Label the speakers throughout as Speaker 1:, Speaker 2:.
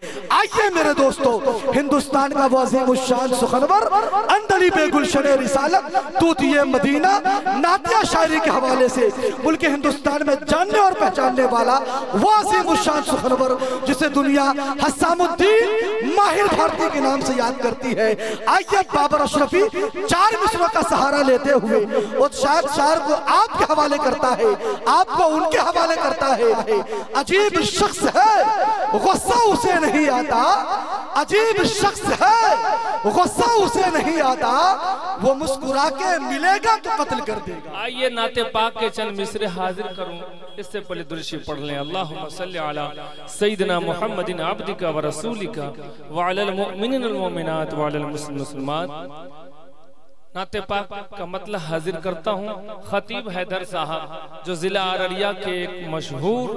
Speaker 1: آئیے میرے دوستو، ہندوستان کا وہ عظیم الشان سخنور اندلی بے گلشن رسالت طوطیِ مدینہ نعتیہ شاعری کے حوالے سے ملک ہندوستان میں جاننے اور پہچاننے والا وہ عظیم الشان سخنور جسے دنیا حسام الدین ماہر بھارتی کے نام سے یاد کرتی ہے، آئیے بابر اشرفی 4 مصروں کا سہارا لیتے ہوئے اس شاعر کو آپ کے حوالے کرتا ہے، آپ کو ان کے حوالے کرتا ہے۔ عجیب شخص ہے غصہ اسے نہیں آتا، عجیب شخص ہے غصہ اسے نہیں آتا، وہ مسکرا کے ملے گا تو قتل کر دے گا۔
Speaker 2: آئیے نعت پاک کے چند مصرے حاضر کروں، اس سے پہلے درود شریف پڑھ لیں۔ اللہم صلی علی سیدنا محمد عبدک و رسولک وعلی المؤمنین والمؤمنات وعلی المسلمین والمسلمات۔ نعت پاک کا مطلب حاضر کرتا ہوں۔ خطیب حیدر صاحب جو ضلع ارریہ کے ایک مشہور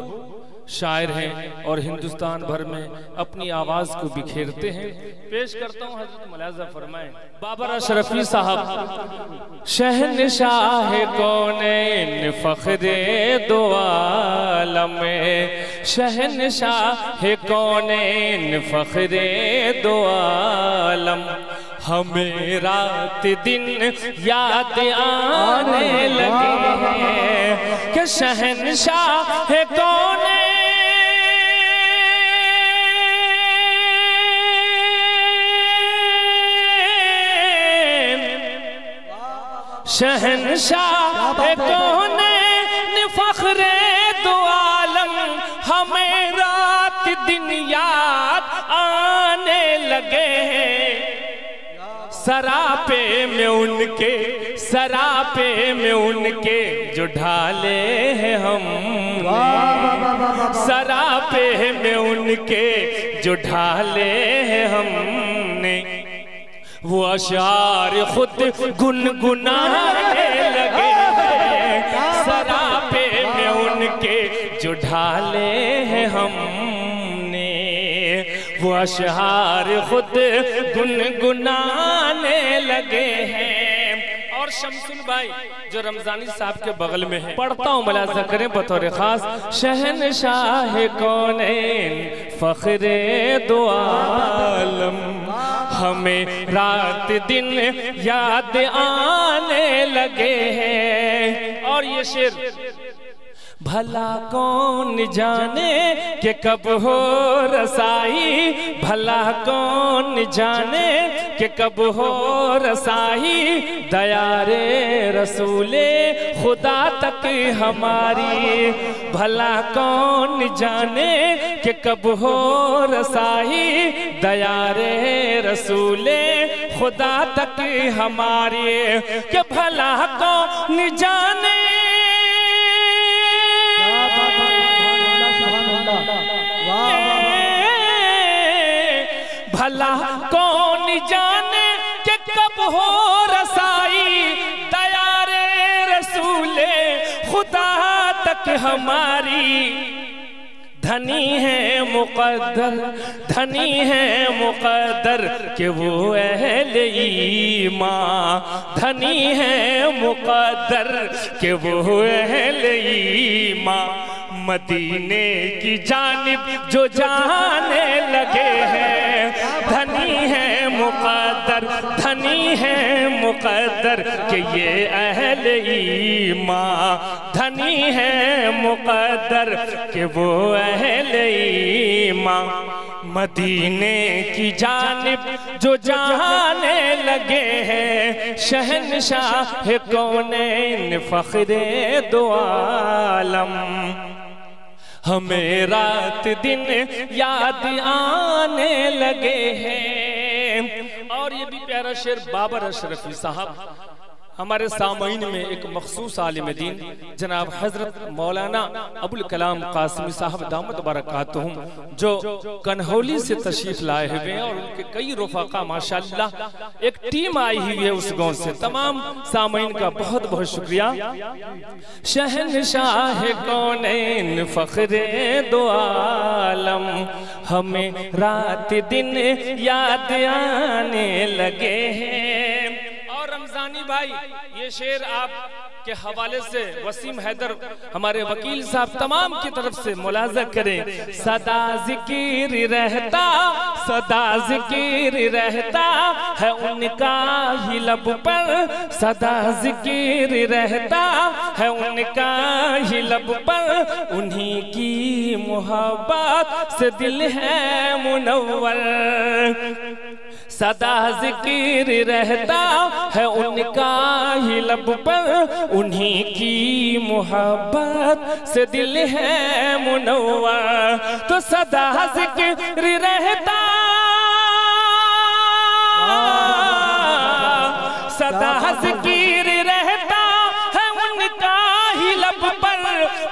Speaker 2: شاعر ہیں اور ہندوستان بھر میں اپنی آواز کو بکھیرتے ہیں، پیش کرتا ہوں، حضرت ملاحظہ فرمائیں۔ بابر اشرفی صاحب شہنشاہ کونین فخر دو عالم، شہنشاہ کونین فخر دو عالم، ہمیں رات دن یاد آنے لگے ہیں کہ شہنشاہ کونین شہنشاہ کونین فخر دو عالم، ہمیں رات دن یاد آنے لگے ہیں۔ سراپے میں ان کے جو ڈھالے ہیں ہم نے، سراپے میں ان کے جو ڈھالے ہیں ہم نے، وہ اشعار خود گنگنانے لگے ہیں۔ سراپے میں ان کے جو ڈھالے ہیں ہم نے، وہ اشعار خود گنگنانے لگے ہیں۔ اور شمسن بھائی جو رمضانی صاحب کے بغل میں ہیں، پڑھتا ہوں، ملاحظہ کریں بطور خاص۔ شہنشاہ کونین فخر دو عالم، ہمیں رات دن یاد آنے لگے ہیں۔ اور یہ شعر بھلا کون جانے کہ کب ہو رسائی، بھلا کون جانے کہ کب ہو رسائی، دیار رسول خدا تک ہماری، بھلا کون جانے کہ کب ہو رسائی، دیار رسول خدا تک ہماری، کہ بھلا کون جانے بھلا کون جانے کہ کب ہو رسائی، دیار رسول خدا تک ہماری۔ دھنی ہے مقدر کہ وہ اہل ایمان، دھنی ہے مقدر کہ وہ اہل ایمان، مدینے کی جانب جو جانے لگے ہیں۔ دھنی ہے مقدر کہ یہ اہل ایمان، دھنی ہے مقدر کہ وہ اہل ایمان، مدینے کی جانب جو جانے لگے ہیں۔ شہنشاہ کونین فخر دو عالم، ہمیں رات دن یاد آنے لگے ہیں۔ اور یہ بھی پیارا شعر بابر اشرفی صاحب ہمارے سامعین میں ایک مخصوص عالم دین جناب حضرت مولانا ابوالکلام قاسمی صاحب دامت برکاتہم جو کنہولی سے تشریف لائے ہوئے ہیں، اور ان کے کئی رفقا ماشاءاللہ ایک ٹیم آئی ہوئی ہے اس گاؤں سے۔ تمام سامعین کا بہت بہت شکریہ۔ شہنشاہ کونین فخر دو عالم، ہمیں رات دن یاد آنے لگے ہیں۔ اور رمضانی بھائی یہ شعر آپ کے حوالے سے وسیم حیدر ہمارے وکیل صاحب تمام کی طرف سے ملاحظہ کریں. صدا ذکر رہتا صدا ذکر رہتا ہے ان کا ہی لب پر, صدا ذکر رہتا ہے ان کا ہی لب پر, انہی کی محبت سے دل ہے منور. صدا ذکر رہتا ہے ان کا ہی لب پر, انہی کی محبت سے دل ہے منور. تو صدا ذکر رہتا صدا ذکر رہتا ہے ان کا ہی لب پر,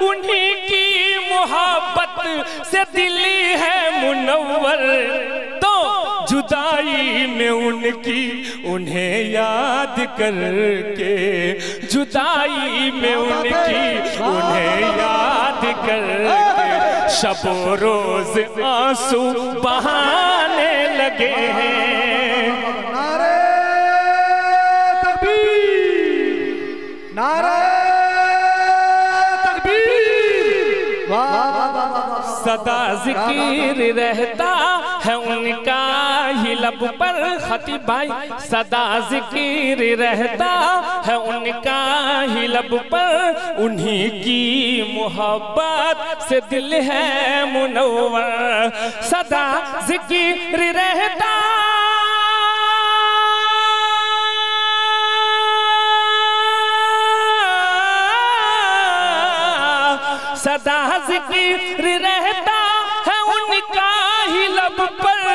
Speaker 2: انہی کی محبت سے دل ہے منور. تو جدائی میں ان کی انہیں یاد کر کے, جدائی میں ان کی انہیں یاد کر کے, شب و روز آنسو بہانے لگے ہیں.
Speaker 1: نعرہ تکبیر, نعرہ تکبیر.
Speaker 2: صدا ذکر رہتا ہے ان کا ہی لب پر. خطیب بھائی, صدا ذکر رہتا ہے ان کا ہی لب پر, انہی کی محبت سے دل ہے منور. صدا ذکر رہتا صدا ذکر رہتا ہے ان کا ہی لب پر,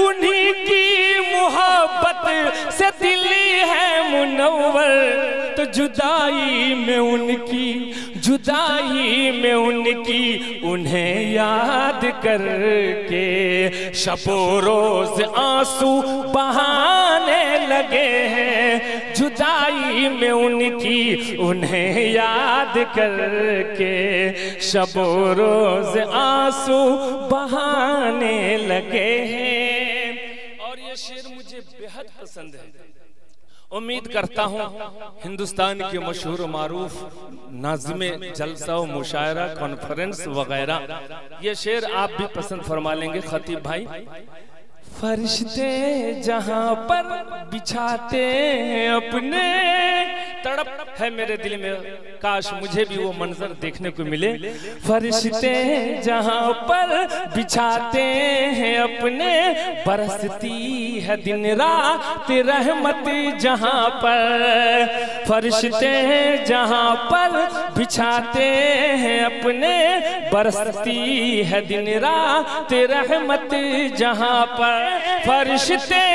Speaker 2: انہی کی محبت سے دل ہے منور. تو جدائی میں ان کی, جدائی میں ان کی انہیں یاد کر کے, شب و روز آنسو بہانے لگے ہیں. جدائی میں ان کی انہیں یاد کر کے, شب و روز آنسو بہانے لگے ہیں. اور یہ شعر مجھے بہت پسند ہے. امید کرتا ہوں ہندوستان کے مشہور و معروف ناظم جلسہ و مشاعرہ کانفرنس وغیرہ یہ شعر آپ بھی پسند فرما لیں گے. خطیب بھائی, فرشتے جہاں پر بچھاتے ہیں اپنے, تڑپ ہے میرے دل میں, کاش مجھے بھی وہ منظر دیکھنے کو ملے. فرشتے جہاں پر بچھاتے ہیں اپنے, برستی ہے دن رات رحمت جہاں پر. فرشتے جہاں پر بچھاتے ہیں اپنے, برستی ہے دن رات رحمت جہاں پر. فرشتے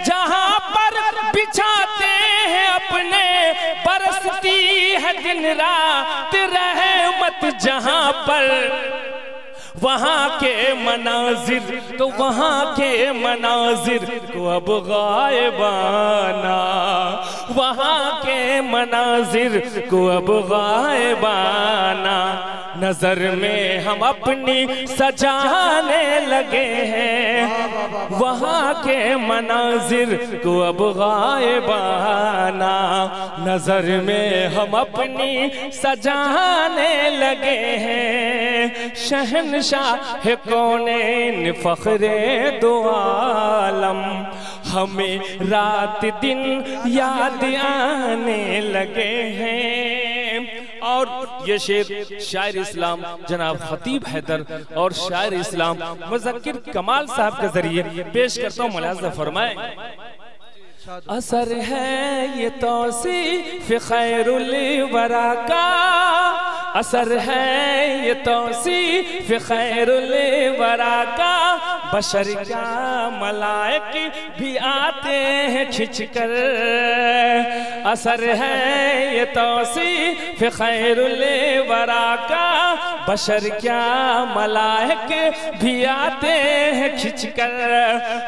Speaker 2: جہاں پر بچھاتے ہیں اپنے, برستی ہے دن رات رحمت جہاں پر. وہاں کے مناظر, تو وہاں کے مناظر کو اب غائبانا, وہاں کے مناظر کو اب غائبانا, نظر میں ہم اپنی سجانے لگے ہیں. وہاں کے مناظر کو اب غائبانا, نظر میں ہم اپنی سجانے لگے ہیں. شہنشاہ کونین فخر دو عالم, ہمیں رات دن یاد آنے لگے ہیں. اور یہ شعر شاعر اسلام جناب خطیب حیدر اور شاعر اسلام مذکر کمال صاحب کے ذریعے پیش کرتا ہوں, ملاحظہ فرمائیں. اثر ہے یہ توصیف خیر الورا کا, اثر ہے یہ توصیف خیر الورا کا, بشر کیا ملائک بھی آتے ہیں کھچ کر. اثر ہے یہ توصیف خیر الورا کا, بشر کیا ملائک بھی آتے ہیں کھچ کر.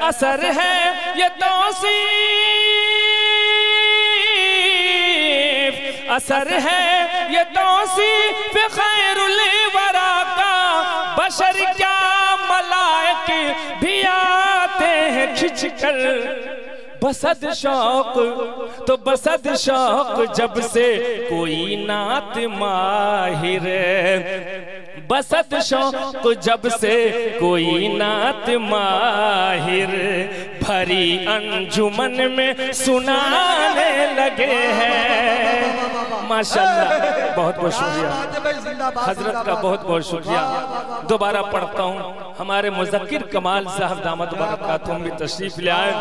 Speaker 2: اثر ہے یہ توصیف, اثر ہے یہ توصیف خیر الورا کا, بشر کیا ملائک بھی آتے ہیں کھچ کر. بسد شوق تو بسد شوق جب سے کوئی نعت ماہر، بسد شوق جب سے کوئی نعت ماہر بھری انجمن میں سنانے لگے ہیں۔ ماشاءاللہ، بہت بہت شکریہ حضرت کا، بہت بہت شکریہ۔ دوبارہ پڑھتا ہوں، ہمارے مذکر کمال صاحب دامت برکاتہم بھی تشریف لے آئے۔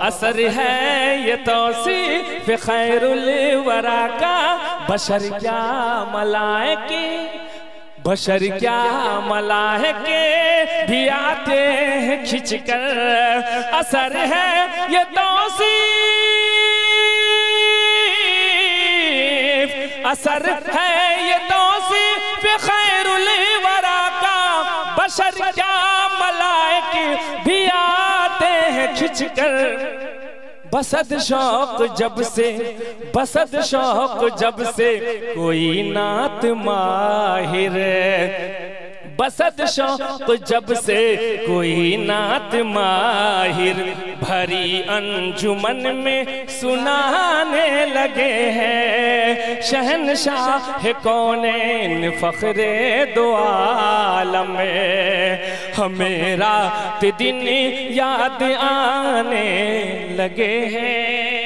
Speaker 2: اثر ہے یہ توصیف خیر الورا کا، بشر کیا ملائکے، بشر کیا ملائکے بھی آتے ہیں کھچ کر۔ اثر ہے یہ توصیف، اثر ہے یہ توصیف خیر الورا کا، بشر کیا ملائکے بھی آتے ہیں کھچ کر۔ بسد شوق جب سے، بسد شوق جب سے کوئی نعت ماہر، بسد شوق جب سے کوئی نعت ماہر بھری انجمن میں سنانے لگے ہیں۔ شہنشاہ کونین فخر دو عالم، ہمیں رات دن یاد آنے لگے ہیں۔